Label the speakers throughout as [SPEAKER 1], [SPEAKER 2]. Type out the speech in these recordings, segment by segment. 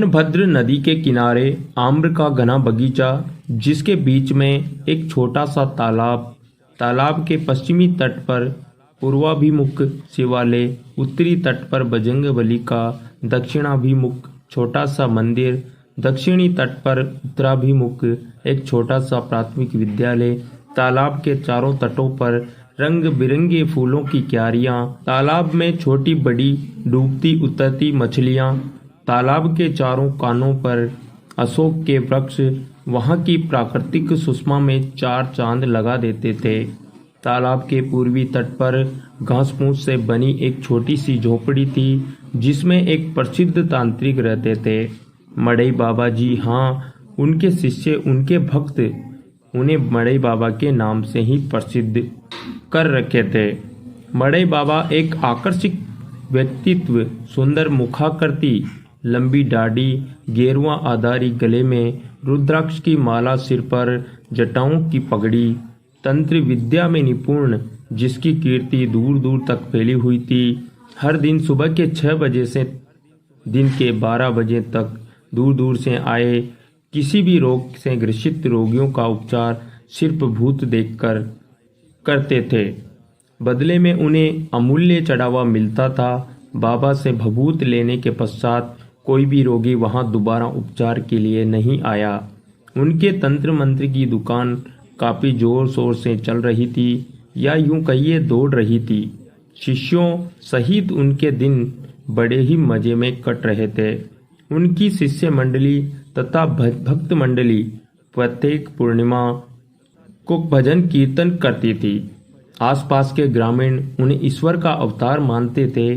[SPEAKER 1] सोनभद्र नदी के किनारे आम्र का घना बगीचा, जिसके बीच में एक छोटा सा तालाब, तालाब के पश्चिमी तट पर पूर्वाभिमुख शिवालय, उत्तरी तट पर बजरंगबली का दक्षिणाभिमुख छोटा सा मंदिर, दक्षिणी तट पर उत्तराभिमुख एक छोटा सा प्राथमिक विद्यालय, तालाब के चारों तटों पर रंग बिरंगे फूलों की क्यारियां, तालाब में छोटी बड़ी डूबती उतरती मछलियां, तालाब के चारों कानों पर अशोक के वृक्ष वहां की प्राकृतिक सुषमा में चार चांद लगा देते थे। तालाब के पूर्वी तट पर घास फूस से बनी एक छोटी सी झोपड़ी थी, जिसमें एक प्रसिद्ध तांत्रिक रहते थे, मड़ई बाबा जी। हाँ, उनके शिष्य, उनके भक्त उन्हें मड़ई बाबा के नाम से ही प्रसिद्ध कर रखे थे। मड़ई बाबा एक आकर्षक व्यक्तित्व, सुंदर मुखाकृति, लंबी दाढ़ी, गेरुआ आधारी गले में रुद्राक्ष की माला, सिर पर जटाओं की पगड़ी, तंत्र विद्या में निपुण, जिसकी कीर्ति दूर दूर तक फैली हुई थी। हर दिन सुबह के 6 बजे से दिन के 12 बजे तक दूर दूर से आए किसी भी रोग से ग्रसित रोगियों का उपचार सिर्फ भूत देखकर करते थे। बदले में उन्हें अमूल्य चढ़ावा मिलता था। बाबा से भभूत लेने के पश्चात कोई भी रोगी वहां दोबारा उपचार के लिए नहीं आया। उनके तंत्र मंत्र की दुकान काफी जोर शोर से चल रही थी, या यूं कहिए दौड़ रही थी। शिष्यों सहित उनके दिन बड़े ही मजे में कट रहे थे। उनकी शिष्य मंडली तथा भक्त मंडली प्रत्येक पूर्णिमा को भजन कीर्तन करती थी। आसपास के ग्रामीण उन्हें ईश्वर का अवतार मानते थे।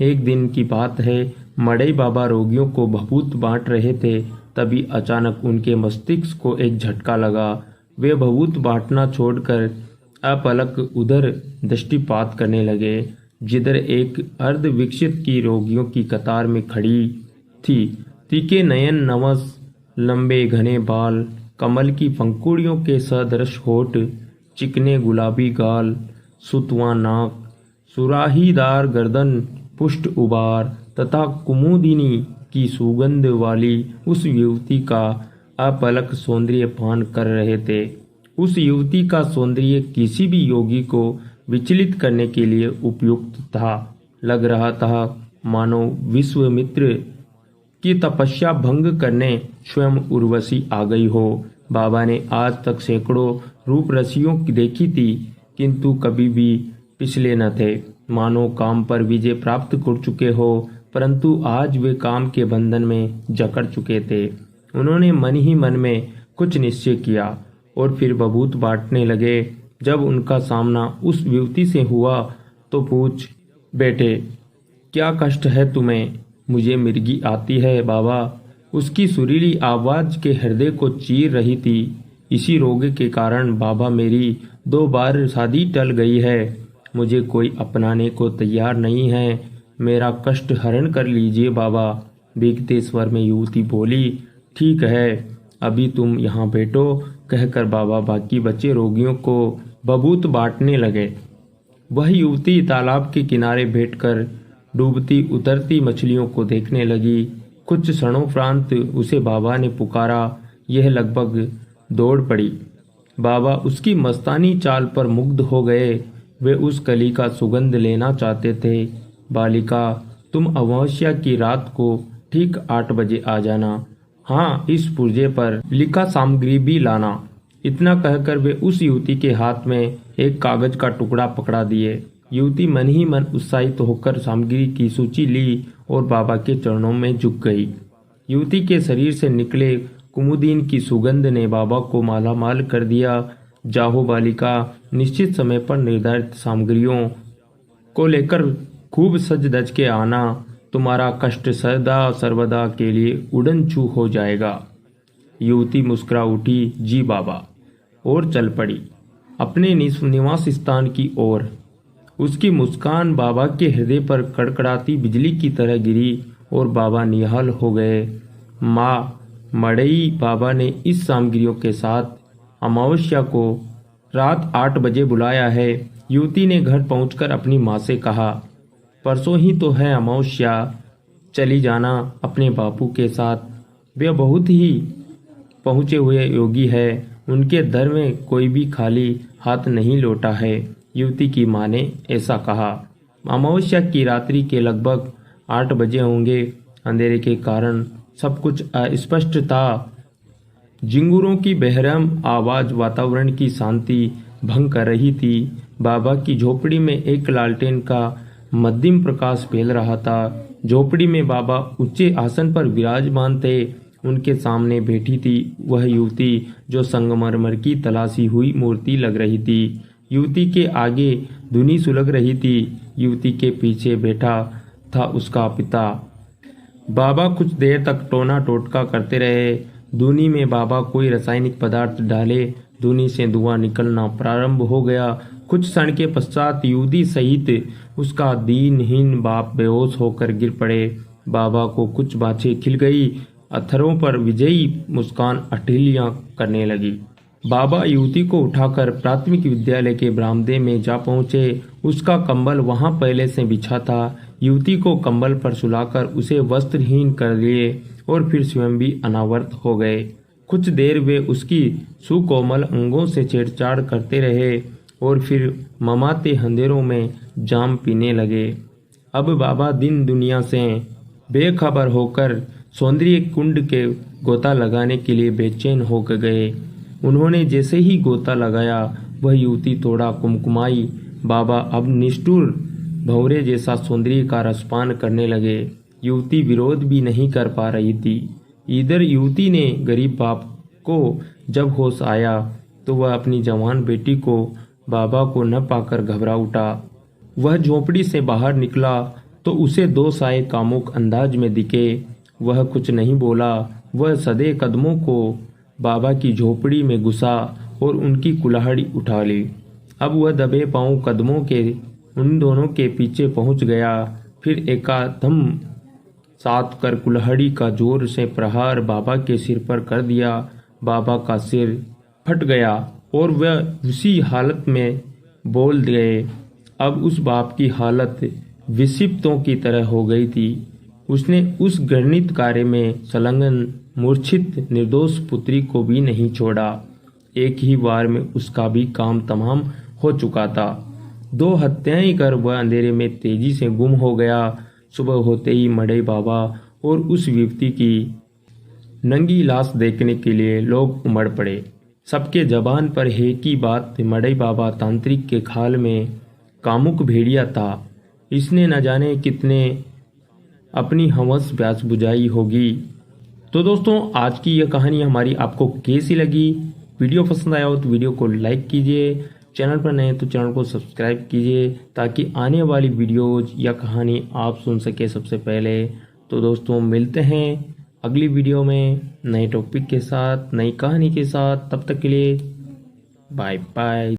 [SPEAKER 1] एक दिन की बात है, मड़ई बाबा रोगियों को भभूत बांट रहे थे, तभी अचानक उनके मस्तिष्क को एक झटका लगा। वे भभूत बांटना छोड़कर अपलक उधर दृष्टिपात करने लगे, जिधर एक अर्ध विकसित की रोगियों की कतार में खड़ी थी। तीखे नयन, नवस, लंबे घने बाल, कमल की पंखुड़ियों के सदृश होठ, चिकने गुलाबी गाल, सुतवा नाक, सुराहीदार गर्दन, पुष्ट उबार तथा कुमुदिनी की सुगंध वाली उस युवती का अपलक सौंदर्य पान कर रहे थे। उस युवती का सौंदर्य किसी भी योगी को विचलित करने के लिए उपयुक्त था। लग रहा था मानो विश्वामित्र की तपस्या भंग करने स्वयं उर्वशी आ गई हो। बाबा ने आज तक सैकड़ों रूप रसियों की देखी थी, किंतु कभी भी पिछले न थे। मानो काम पर विजय प्राप्त कर चुके हो, परंतु आज वे काम के बंधन में जकड़ चुके थे। उन्होंने मन ही मन में कुछ निश्चय किया और फिर भभूत बांटने लगे। जब उनका सामना उस युवती से हुआ तो पूछ बैठे, क्या कष्ट है तुम्हें? मुझे मिर्गी आती है बाबा। उसकी सुरीली आवाज के हृदय को चीर रही थी। इसी रोग के कारण बाबा मेरी 2 बार शादी टल गई है। मुझे कोई अपनाने को तैयार नहीं है। मेरा कष्ट हरण कर लीजिए बाबा। भीगते स्वर में युवती बोली, ठीक है, अभी तुम यहाँ बैठो, कहकर बाबा बाकी बचे रोगियों को भभूत बांटने लगे। वह युवती तालाब के किनारे बैठकर डूबती उतरती मछलियों को देखने लगी। कुछ क्षणोपरांत उसे बाबा ने पुकारा। यह लगभग दौड़ पड़ी। बाबा उसकी मस्तानी चाल पर मुग्ध हो गए। वे उस कली का सुगंध लेना चाहते थे। बालिका, तुम अमावस्या की रात को ठीक 8 बजे आ जाना। हाँ, इस पुर्जे पर लिखा सामग्री भी लाना। इतना कहकर वे उस युवती के हाथ में एक कागज का टुकड़ा पकड़ा दिए। युवती मन ही मन उत्साहित होकर सामग्री की सूची ली और बाबा के चरणों में झुक गई। युवती के शरीर से निकले कुमुदीन की सुगंध ने बाबा को मालामाल कर दिया। जाहो बालिका, निश्चित समय पर निर्धारित सामग्रियों को लेकर खूब सज धज के आना। तुम्हारा कष्ट सदा सर्वदा के लिए उड़न छू हो जाएगा। युवती मुस्कुरा उठी, जी बाबा, और चल पड़ी अपने निवास स्थान की ओर। उसकी मुस्कान बाबा के हृदय पर कड़कड़ाती बिजली की तरह गिरी और बाबा निहाल हो गए। माँ मड़ई बाबा ने इस सामग्रियों के साथ अमावस्या को रात 8 बजे बुलाया है। युवती ने घर पहुंचकर अपनी माँ से कहा, परसों ही तो है अमावस्या, चली जाना अपने बापू के साथ। वे बहुत ही पहुँचे हुए योगी है, उनके दर में कोई भी खाली हाथ नहीं लौटा है। युवती की माँ ने ऐसा कहा। अमावस्या की रात्रि के लगभग 8 बजे होंगे। अंधेरे के कारण सब कुछ अस्पष्ट था। झिंगुरों की बेरहम आवाज वातावरण की शांति भंग कर रही थी। बाबा की झोपड़ी में एक लालटेन का मध्यम प्रकाश फैल रहा था। झोपड़ी में बाबा ऊंचे आसन पर विराजमान थे। उनके सामने बैठी थी वह युवती जो संगमरमर की तलाशी हुई मूर्ति लग रही थी। युवती के आगे धुनी सुलग रही थी। युवती के पीछे बैठा था उसका पिता। बाबा कुछ देर तक टोना टोटका करते रहे। धुनी में बाबा कोई रासायनिक पदार्थ डाले। धुनी से धुआं निकलना प्रारंभ हो गया। कुछ क्षण के पश्चात युवती सहित उसका दीनहीन बाप बेहोश होकर गिर पड़े। बाबा को कुछ बाछें खिल गई। अथरों पर विजयी मुस्कान अठिलियां करने लगी। बाबा युवती को उठाकर प्राथमिक विद्यालय के बरामदे में जा पहुंचे। उसका कंबल वहां पहले से बिछा था। युवती को कंबल पर सुलाकर उसे वस्त्रहीन कर लिए और फिर स्वयं भी अनावृत हो गए। कुछ देर वे उसकी सुकोमल अंगों से छेड़छाड़ करते रहे और फिर ममाते अंधेरों में जाम पीने लगे। अब बाबा दिन दुनिया से बेखबर होकर सौंदर्य कुंड के गोता लगाने के लिए बेचैन हो गए। उन्होंने जैसे ही गोता लगाया वह युवती थोड़ा कुमकुमाई। बाबा अब निष्ठुर भंवरे जैसा सौंदर्य का रसपान करने लगे। युवती विरोध भी नहीं कर पा रही थी। इधर युवती ने गरीब बाप को जब होश आया तो वह अपनी जवान बेटी को बाबा को न पाकर घबरा उठा। वह झोपड़ी से बाहर निकला तो उसे 2 साए कामुक अंदाज में दिखे। वह कुछ नहीं बोला। वह सधे कदमों को बाबा की झोपड़ी में घुसा और उनकी कुल्हाड़ी उठा ली। अब वह दबे पांव कदमों के उन दोनों के पीछे पहुंच गया। फिर एकादम साथ कर कुल्हाड़ी का जोर से प्रहार बाबा के सिर पर कर दिया। बाबा का सिर फट गया और वह उसी हालत में बोल गए। अब उस बाप की हालत विक्षिप्तों की तरह हो गई थी। उसने उस घृणित कार्य में संलग्न मूर्छित निर्दोष पुत्री को भी नहीं छोड़ा। एक ही वार में उसका भी काम तमाम हो चुका था। 2 हत्याएं कर वह अंधेरे में तेजी से गुम हो गया। सुबह होते ही मड़ई बाबा और उस युवती की नंगी लाश देखने के लिए लोग उमड़ पड़े। सबके जबान पर है की बात मड़ई बाबा तांत्रिक के खाल में कामुक भेड़िया था। इसने न जाने कितने अपनी हवस प्यास बुझाई होगी। तो दोस्तों आज की यह कहानी हमारी आपको कैसी लगी? वीडियो पसंद आया हो तो वीडियो को लाइक कीजिए। चैनल पर नए तो चैनल को सब्सक्राइब कीजिए ताकि आने वाली वीडियोज या कहानी आप सुन सके सबसे पहले। तो दोस्तों मिलते हैं अगली वीडियो में नए टॉपिक के साथ, नई कहानी के साथ। तब तक के लिए बाय बाय।